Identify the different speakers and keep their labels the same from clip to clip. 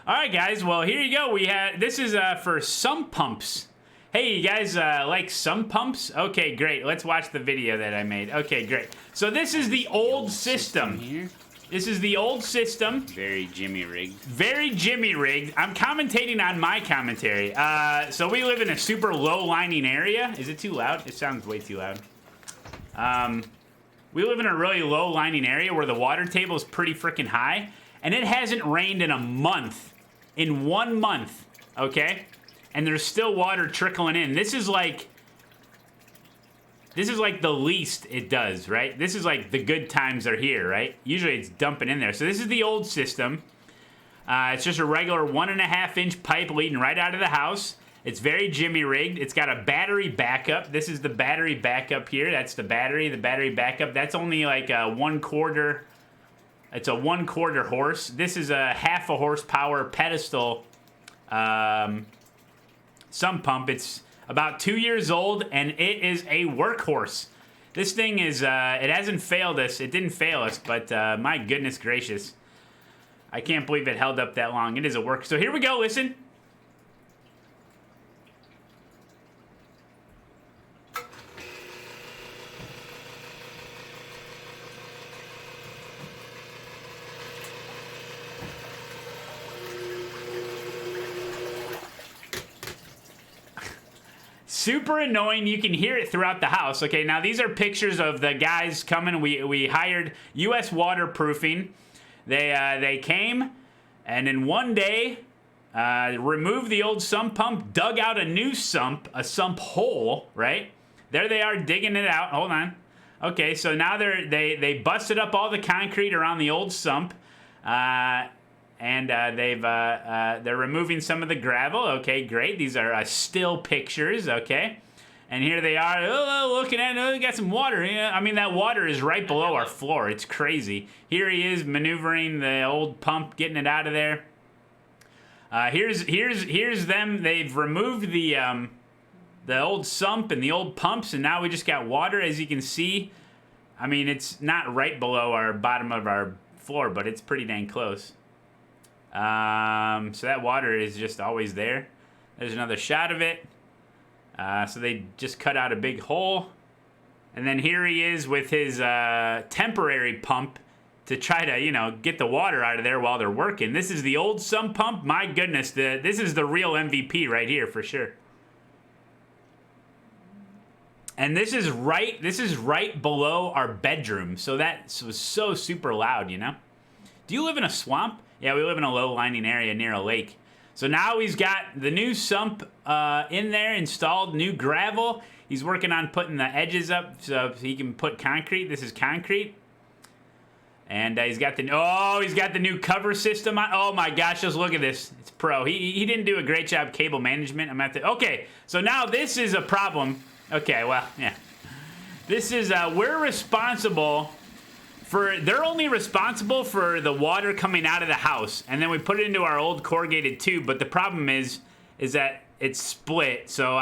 Speaker 1: All right, guys. Well, here you go. This is for sump pumps. Hey, you guys like sump pumps? Okay, great. Let's watch the video that I made. Okay, great. So this is the old system. Here. This is the old system.
Speaker 2: Very Jimmy rigged.
Speaker 1: Very Jimmy rigged. I'm commentating on my commentary. So we live in a super low lining area. Is it too loud? It sounds way too loud. We live in a really low lining area where the water table is pretty freaking high. And it hasn't rained in a month. In 1 month. Okay? And there's still water trickling in. This is like the least it does, right? This is like the good times are here, right? Usually it's dumping in there. So this is the old system. It's just a regular 1.5-inch pipe leading right out of the house. It's very Jimmy rigged. It's got a battery backup. This is the battery backup here. That's the battery backup. That's only like a 1/4. It's a 1/4 horse. This is a 1/2 horsepower pedestal sump pump. It's about 2 years old, and it is a workhorse. This thing is, it hasn't failed us. It didn't fail us, but my goodness gracious. I can't believe it held up that long. It is a work. So here we go, listen. Super annoying. You can hear it throughout the house. Okay, now these are pictures of the guys coming. We hired U.S. Waterproofing. They came, and in one day, removed the old sump pump, dug out a new sump, a sump hole, right? There they are digging it out. Hold on. Okay, so now they busted up all the concrete around the old sump. And they're removing some of the gravel. Okay, great. These are still pictures. Okay, and here they are. Looking at it. Oh, they got some water. Yeah, I mean that water is right below our floor. It's crazy. Here he is maneuvering the old pump, getting it out of there. Here's them. They've removed the old sump and the old pumps, and now we just got water, as you can see. I mean, it's not right below our bottom of our floor, but it's pretty dang close. So that water is just always there. There's another shot of it. So they just cut out a big hole. And then here he is with his temporary pump to try to, you know, get the water out of there while they're working. This is the old sump pump. My goodness, this is the real MVP right here for sure. And this is right below our bedroom. So that was so super loud, you know? Do you live in a swamp? Yeah, we live in a low-lining area near a lake. So now he's got the new sump in there installed, new gravel. He's working on putting the edges up so he can put concrete. This is concrete. And he's got the new cover system on. Oh my gosh, just look at this. It's pro. He didn't do a great job cable management. I'm gonna have to. Okay, so now this is a problem. Okay, well, yeah. This is we're responsible. They're only responsible for the water coming out of the house, and then we put it into our old corrugated tube. But the problem is that it's split. So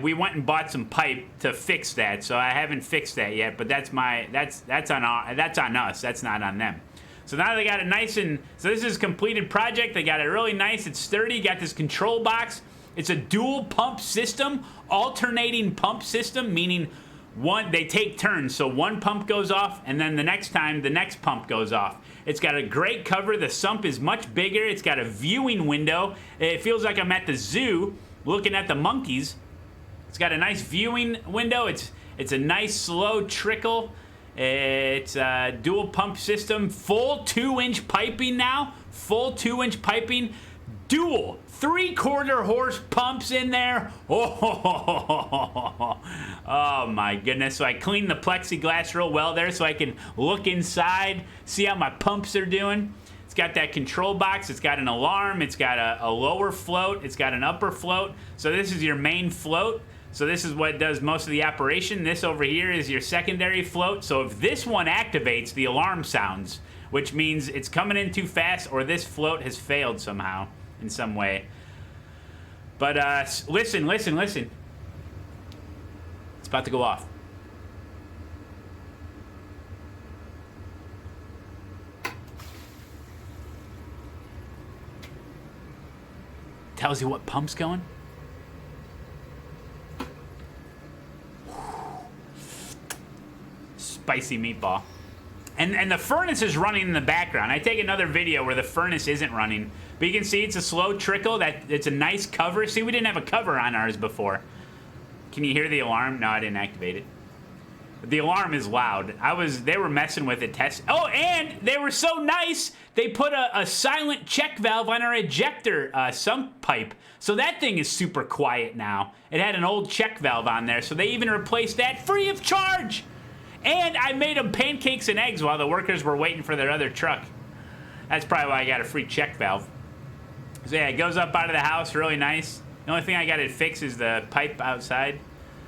Speaker 1: we went and bought some pipe to fix that. So I haven't fixed that yet. But that's on us. That's not on them. So now they got it nice and so this is a completed project. They got it really nice. It's sturdy. Got this control box. It's a dual pump system, alternating pump system, meaning. They take turns, so one pump goes off, and then the next time, the next pump goes off. It's got a great cover. The sump is much bigger. It's got a viewing window. It feels like I'm at the zoo looking at the monkeys. It's got a nice viewing window. It's a nice slow trickle. It's a dual pump system. Full 2-inch piping now. Full 2-inch piping. Dual 3/4 horse pumps in there. Oh my goodness. So I cleaned the plexiglass real well there so I can look inside, see how my pumps are doing. It's got that control box. It's got an alarm. It's got a lower float. It's got an upper float. So this is your main float. So this is what does most of the operation. This over here is your secondary float. So if this one activates, the alarm sounds, which means it's coming in too fast or this float has failed somehow. In some way. But listen. It's about to go off. Tells you what pump's going. Spicy meatball. And the furnace is running in the background. I take another video where the furnace isn't running. But you can see it's a slow trickle. It's a nice cover. See, we didn't have a cover on ours before. Can you hear the alarm? No, I didn't activate it. The alarm is loud. They were messing with it, oh, and they were so nice, they put a silent check valve on our ejector sump pipe. So that thing is super quiet now. It had an old check valve on there, so they even replaced that free of charge. And I made them pancakes and eggs while the workers were waiting for their other truck. That's probably why I got a free check valve. So yeah, it goes up out of the house, really nice. The only thing I got to fix is the pipe outside.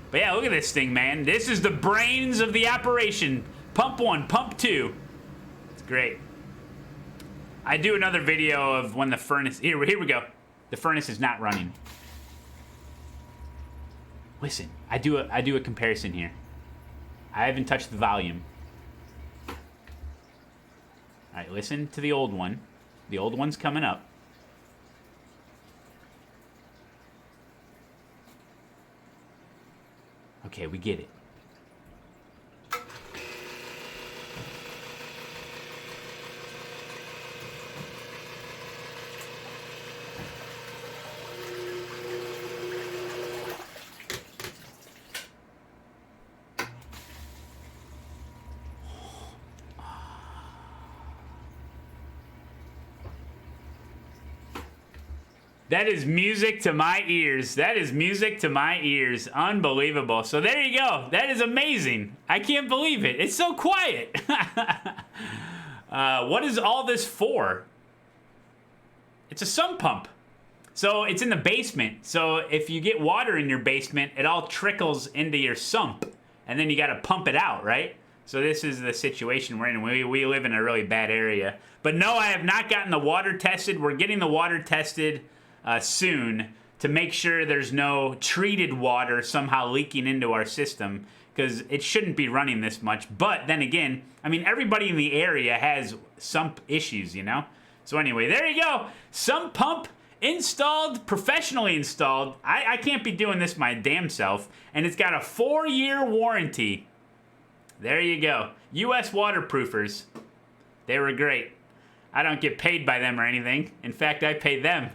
Speaker 1: But yeah, look at this thing, man. This is the brains of the operation. Pump 1, pump 2. It's great. I do another video of when the furnace... Here we go. The furnace is not running. Listen, I do a comparison here. I haven't touched the volume. All right, listen to the old one. The old one's coming up. Okay, we get it. That is music to my ears. That is music to my ears. Unbelievable. So there you go. That is amazing. I can't believe it. It's so quiet. What is all this for? It's a sump pump. So it's in the basement. So if you get water in your basement, it all trickles into your sump. And then you got to pump it out, right? So this is the situation we're in. We live in a really bad area. But no, I have not gotten the water tested. We're getting the water tested soon to make sure there's no treated water somehow leaking into our system, because it shouldn't be running this much. But then again, I mean, everybody in the area has sump issues, you know? So anyway, there you go. Sump pump installed, professionally installed. I can't be doing this my damn self. And it's got a 4-year warranty. There you go. US waterproofers. They were great. I don't get paid by them or anything. In fact, I pay them